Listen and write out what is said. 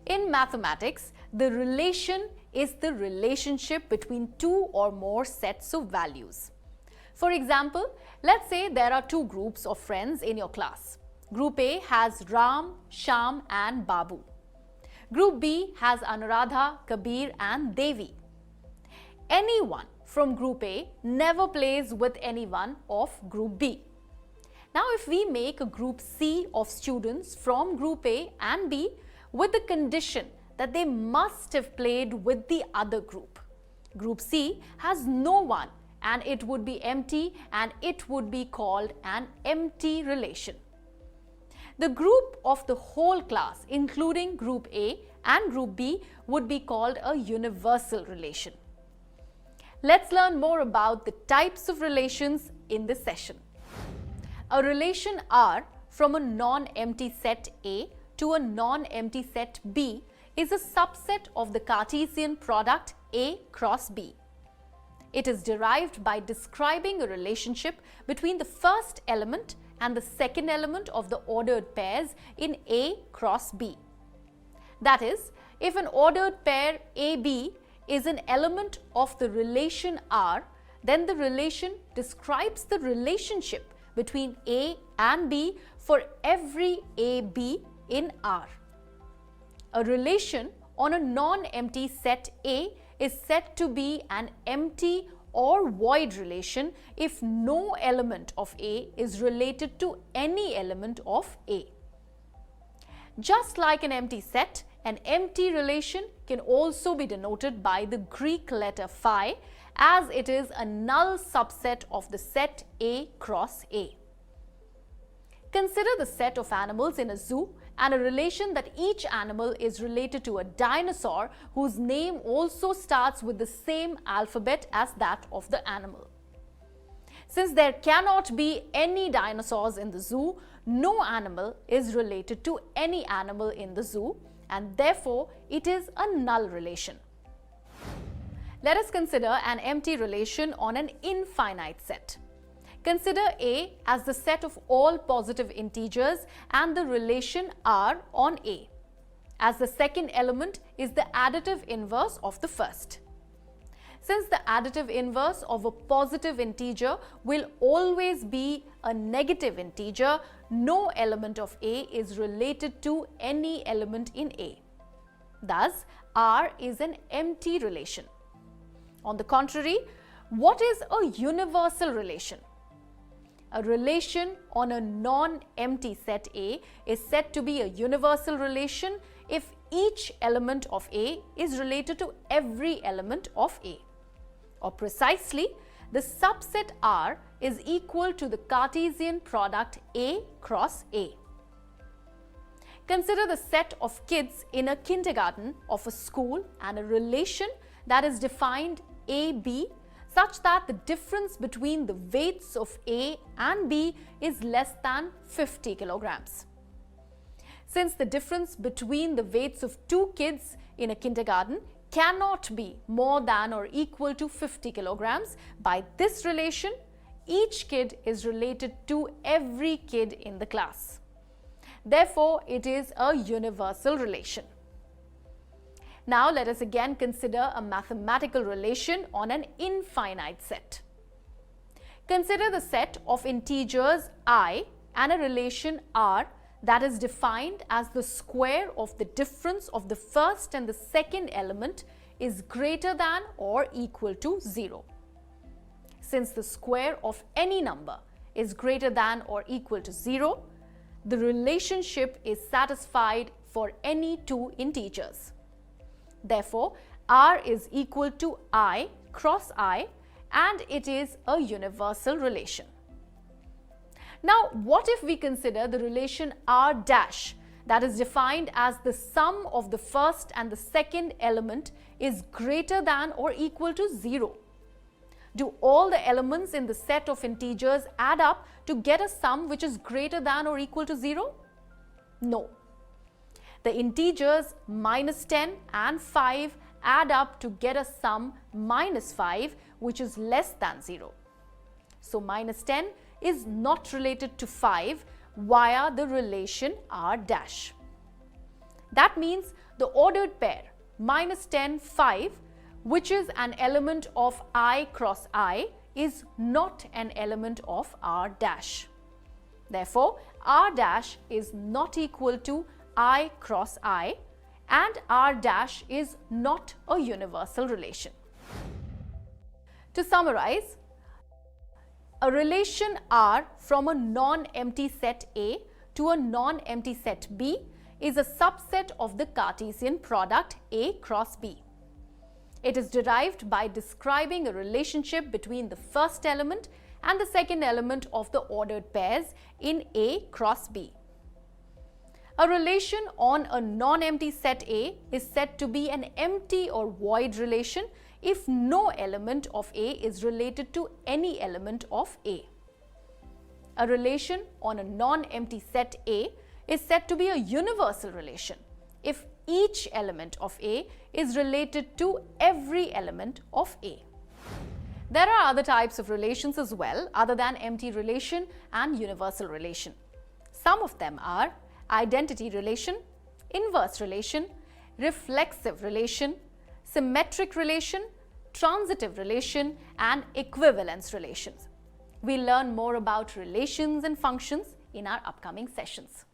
In mathematics, the relation is the relationship between two or more sets of values. For example, let's say there are two groups of friends in your class. Group A has Ram, Sham and Babu. Group B has Anuradha, Kabir and Devi. Anyone from Group A never plays with anyone of Group B. Now, if we make a Group C of students from Group A and B with the condition that they must have played with the other group, Group C has no one and it would be empty and it would be called an empty relation. The group of the whole class, including Group A and Group B, would be called a universal relation. Let's learn more about the types of relations in this session. A relation R from a non-empty set A to a non-empty set B is a subset of the Cartesian product A cross B. It is derived by describing a relationship between the first element and the second element of the ordered pairs in A cross B. That is, if an ordered pair AB is an element of the relation R, then the relation describes the relationship between A and B for every AB in R. A relation on a non-empty set A is said to be an empty or void relation if no element of A is related to any element of A. Just like an empty set, an empty relation can also be denoted by the Greek letter phi, as it is a null subset of the set A cross A. Consider the set of animals in a zoo and a relation that each animal is related to a dinosaur whose name also starts with the same alphabet as that of the animal. Since there cannot be any dinosaurs in the zoo, no animal is related to any animal in the zoo, and therefore it is a null relation. Let us consider an empty relation on an infinite set. Consider A as the set of all positive integers and the relation R on A, as the second element is the additive inverse of the first. Since the additive inverse of a positive integer will always be a negative integer, no element of A is related to any element in A. Thus, R is an empty relation. On the contrary, what is a universal relation? A relation on a non-empty set A is said to be a universal relation if each element of A is related to every element of A. Or precisely, the subset R is equal to the Cartesian product A cross A. Consider the set of kids in a kindergarten of a school and a relation that is defined AB such that the difference between the weights of A and B is less than 50 kilograms. Since the difference between the weights of two kids in a kindergarten cannot be more than or equal to 50 kilograms, by this relation, each kid is related to every kid in the class. Therefore, it is a universal relation. Now, let us again consider a mathematical relation on an infinite set. Consider the set of integers I and a relation R that is defined as the square of the difference of the first and the second element is greater than or equal to 0. Since the square of any number is greater than or equal to 0, the relationship is satisfied for any two integers. Therefore, R is equal to I cross I, and it is a universal relation. Now, what if we consider the relation R dash that is defined as the sum of the first and the second element is greater than or equal to 0? Do all the elements in the set of integers add up to get a sum which is greater than or equal to 0? No. The integers minus 10 and 5 add up to get a sum minus 5 which is less than 0. So, minus 10 is not related to 5 via the relation R dash. That means the ordered pair minus 10, 5, which is an element of I cross I, is not an element of R dash. Therefore, R dash is not equal to I cross I, and R dash is not a universal relation. To summarize, a relation R from a non-empty set A to a non-empty set B is a subset of the Cartesian product A cross B. It is derived by describing a relationship between the first element and the second element of the ordered pairs in A cross B. A relation on a non-empty set A is said to be an empty or void relation if no element of A is related to any element of A. A relation on a non-empty set A is said to be a universal relation if each element of A is related to every element of A. There are other types of relations as well other than empty relation and universal relation. Some of them are identity relation, inverse relation, reflexive relation, symmetric relation, transitive relation, and equivalence relations. We'll learn more about relations and functions in our upcoming sessions.